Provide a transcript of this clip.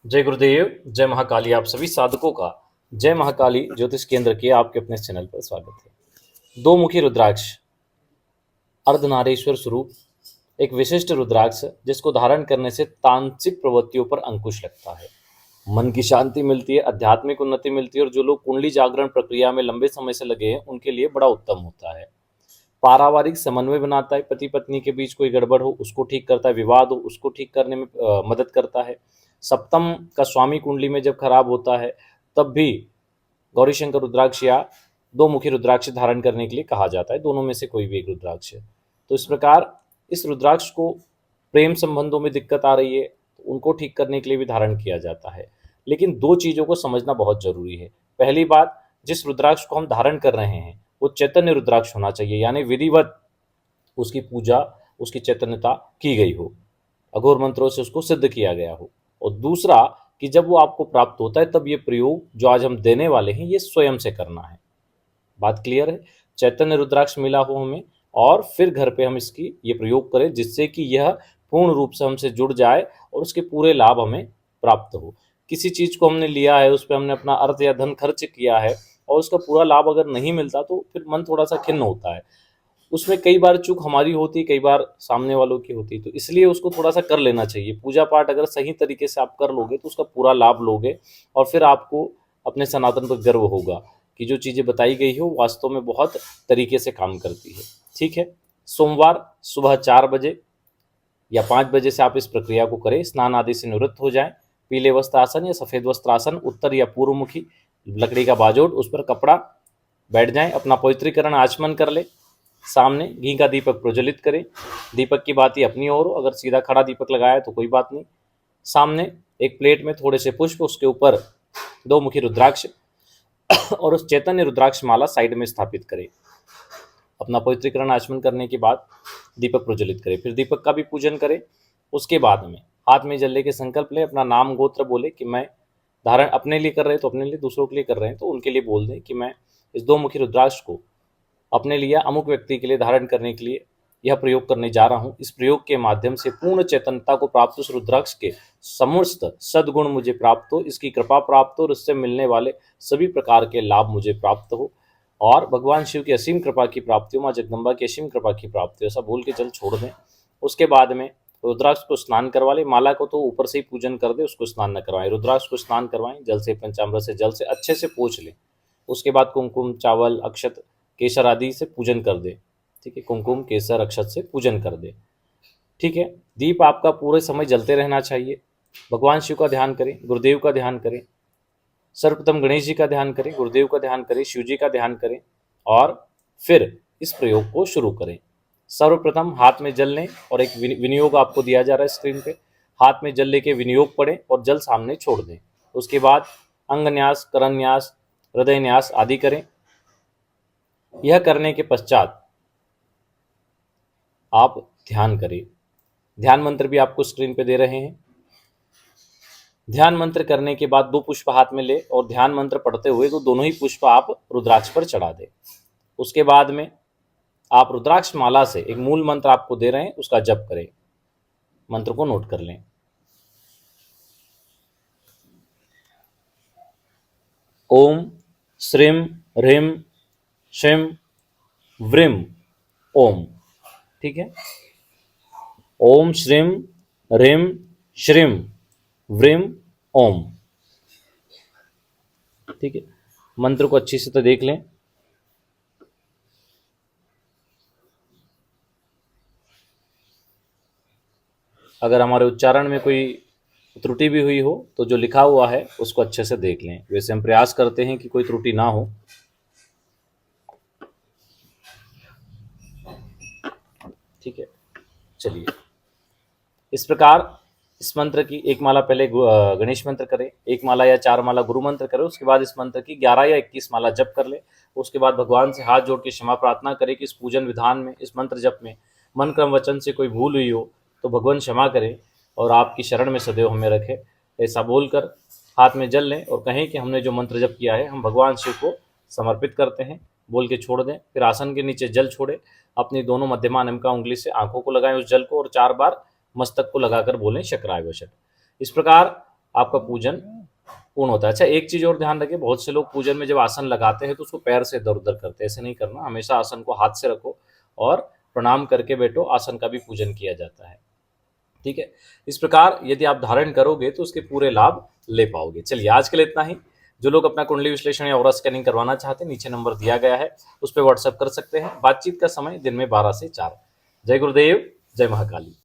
जय गुरुदेव, जय महाकाली। आप सभी साधकों का जय महाकाली ज्योतिष केंद्र के आपके अपने चैनल पर स्वागत है। दो मुखी रुद्राक्ष अर्धनारीश्वर स्वरूप एक विशिष्ट रुद्राक्ष जिसको धारण करने से तांत्रिक प्रवृत्तियों पर अंकुश लगता है, मन की शांति मिलती है, आध्यात्मिक उन्नति मिलती है और जो लोग कुंडली जागरण प्रक्रिया में लंबे समय से लगे हैं उनके लिए बड़ा उत्तम होता है। पारिवारिक समन्वय बनाता है, पति पत्नी के बीच कोई गड़बड़ हो उसको ठीक करता है, विवाद हो उसको ठीक करने में मदद करता है। सप्तम का स्वामी कुंडली में जब खराब होता है तब भी गौरी शंकर रुद्राक्ष या दो मुखी रुद्राक्ष धारण करने के लिए कहा जाता है, दोनों में से कोई भी एक रुद्राक्ष है। तो इस प्रकार इस रुद्राक्ष को प्रेम संबंधों में दिक्कत आ रही है तो उनको ठीक करने के लिए भी धारण किया जाता है। लेकिन दो चीज़ों को समझना बहुत जरूरी है। पहली बात, जिस रुद्राक्ष को हम धारण कर रहे हैं वो चैतन्य रुद्राक्ष होना चाहिए, यानी विधिवत उसकी पूजा, उसकी चैतन्यता की गई हो, अघोर मंत्रों से उसको सिद्ध किया गया हो। और दूसरा कि जब वो आपको प्राप्त होता है तब ये प्रयोग जो आज हम देने वाले हैं ये स्वयं से करना है। बात क्लियर है? चैतन्य रुद्राक्ष मिला हो हमें और फिर घर पे हम इसकी ये प्रयोग करें जिससे कि यह पूर्ण रूप से हमसे जुड़ जाए और उसके पूरे लाभ हमें प्राप्त हो। किसी चीज़ को हमने लिया है, उस पर हमने अपना अर्थ या धन खर्च किया है और उसका पूरा लाभ अगर नहीं मिलता तो फिर मन थोड़ा सा खिन्न होता है। उसमें कई बार चूक हमारी होती, कई बार सामने वालों की होती, तो इसलिए उसको थोड़ा सा कर लेना चाहिए। पूजा पाठ अगर सही तरीके से आप कर लोगे तो उसका पूरा लाभ लोगे और फिर आपको अपने सनातन पर गर्व होगा कि जो चीज़ें बताई गई हो वास्तव में बहुत तरीके से काम करती है। ठीक है, सोमवार सुबह 4 बजे या 5 बजे से आप इस प्रक्रिया को करें। स्नान आदि से निवृत्त हो जाएं, पीले वस्त्रासन या सफ़ेद वस्त्रासन, उत्तर या पूर्व मुखी लकड़ी का बाजोट, उस पर कपड़ा, बैठ जाएं, अपना पवित्रीकरण आचमन कर ले, सामने घी का दीपक प्रज्वलित करें। दीपक की बाती अपनी ओर हो, अगर सीधा खड़ा दीपक लगाया तो कोई बात नहीं। सामने एक प्लेट में थोड़े से पुष्प, उसके ऊपर दो मुखी रुद्राक्ष और उस चैतन्य रुद्राक्ष माला साइड में स्थापित करें। अपना पवित्रीकरण आचमन करने के बाद दीपक प्रज्वलित करें, फिर दीपक का भी पूजन करें। उसके बाद में हाथ में जल लेके संकल्प लें, अपना नाम गोत्र बोले कि मैं धारण अपने लिए कर रहे हैं तो अपने लिए, दूसरों के लिए कर रहे हैं तो उनके लिए बोल दें कि मैं इस दो मुखी रुद्राक्ष को अपने लिए अमुक व्यक्ति के लिए धारण करने के लिए यह प्रयोग करने जा रहा हूँ। इस प्रयोग के माध्यम से पूर्ण चेतनता को प्राप्त, उस रुद्राक्ष के समस्त सद्गुण मुझे प्राप्त हो, इसकी कृपा प्राप्त हो और इससे मिलने वाले सभी प्रकार के लाभ मुझे प्राप्त हो और भगवान शिव की असीम कृपा की प्राप्ति हो, माँ जगदम्बा की असीम कृपा की प्राप्ति हो, ऐसा बोल के जल छोड़ दें। उसके बाद में रुद्राक्ष को स्नान करवा ले। माला को तो ऊपर से ही पूजन कर दे, उसको स्नान न करवाएं। रुद्राक्ष को स्नान करवाएं, जल से, पंचामृत से, जल से अच्छे से पोंछ लें। उसके बाद कुमकुम, चावल, अक्षत, केसर आदि से पूजन कर दे। ठीक है, कुमकुम, केसर, अक्षत से पूजन कर दे। ठीक है, दीप आपका पूरे समय जलते रहना चाहिए। भगवान शिव का ध्यान करें, गुरुदेव का ध्यान करें, सर्वप्रथम गणेश जी का ध्यान करें, गुरुदेव का ध्यान करें, शिव जी का ध्यान करें और फिर इस प्रयोग को शुरू करें। सर्वप्रथम हाथ में जल लें और एक विनियोग आपको दिया जा रहा है स्क्रीन पे, हाथ में जल लेके विनियोग पढ़ें और जल सामने छोड़ दें। उसके बाद अंगन्यास, करन्यास, हृदय न्यास आदि करें। यह करने के पश्चात आप ध्यान करें। ध्यान मंत्र भी आपको स्क्रीन पे दे रहे हैं। ध्यान मंत्र करने के बाद दो पुष्प हाथ में ले और ध्यान मंत्र पढ़ते हुए तो दोनों ही पुष्प आप रुद्राक्ष पर चढ़ा दें। उसके बाद में आप रुद्राक्ष माला से एक मूल मंत्र आपको दे रहे हैं, उसका जप करें। मंत्र को नोट कर लें। ओम श्रीम ह्रीम शिम व्रीम ओम। ठीक है, ओम श्रीम ह्रीम श्रीम व्रीम ओम। ठीक है, मंत्र को अच्छी से तो देख लें। अगर हमारे उच्चारण में कोई त्रुटि भी हुई हो तो जो लिखा हुआ है उसको अच्छे से देख लें। वैसे हम प्रयास करते हैं कि कोई त्रुटि ना हो। ठीक है, चलिए इस प्रकार इस मंत्र की एक माला पहले गणेश मंत्र करें, एक माला या 4 माला गुरु मंत्र करें। उसके बाद इस मंत्र की 11 या 21 माला जप कर ले। उसके बाद भगवान से हाथ जोड़ के क्षमा प्रार्थना करें कि इस पूजन विधान में, इस मंत्र जप में मन क्रम वचन से कोई भूल हुई हो तो भगवान क्षमा करें और आपकी शरण में सदैव हमें रखे। ऐसा बोलकर हाथ में जल लें और कहें कि हमने जो मंत्र जप किया है हम भगवान शिव को समर्पित करते हैं, बोल के छोड़ दें। फिर आसन के नीचे जल छोड़े, अपनी दोनों मध्यमा नमका उंगली से आंखों को लगाएं उस जल को और 4 बार मस्तक को लगाकर बोलें शक्राय वशट। इस प्रकार आपका पूजन पूर्ण होता है। अच्छा, एक चीज और ध्यान रखें, बहुत से लोग पूजन में जब आसन लगाते हैं तो उसको पैर से इधर उधर करते हैं, ऐसे नहीं करना, हमेशा आसन को हाथ से रखो और प्रणाम करके बैठो, आसन का भी पूजन किया जाता है। ठीक है, इस प्रकार यदि आप धारण करोगे तो उसके पूरे लाभ ले पाओगे। चलिए, आज के लिए इतना ही। जो लोग अपना कुंडली विश्लेषण या ऑरा स्कैनिंग करवाना चाहते हैं, नीचे नंबर दिया गया है, उस पर व्हाट्सएप कर सकते हैं। बातचीत का समय दिन में 12 से 4। जय गुरुदेव, जय महाकाली।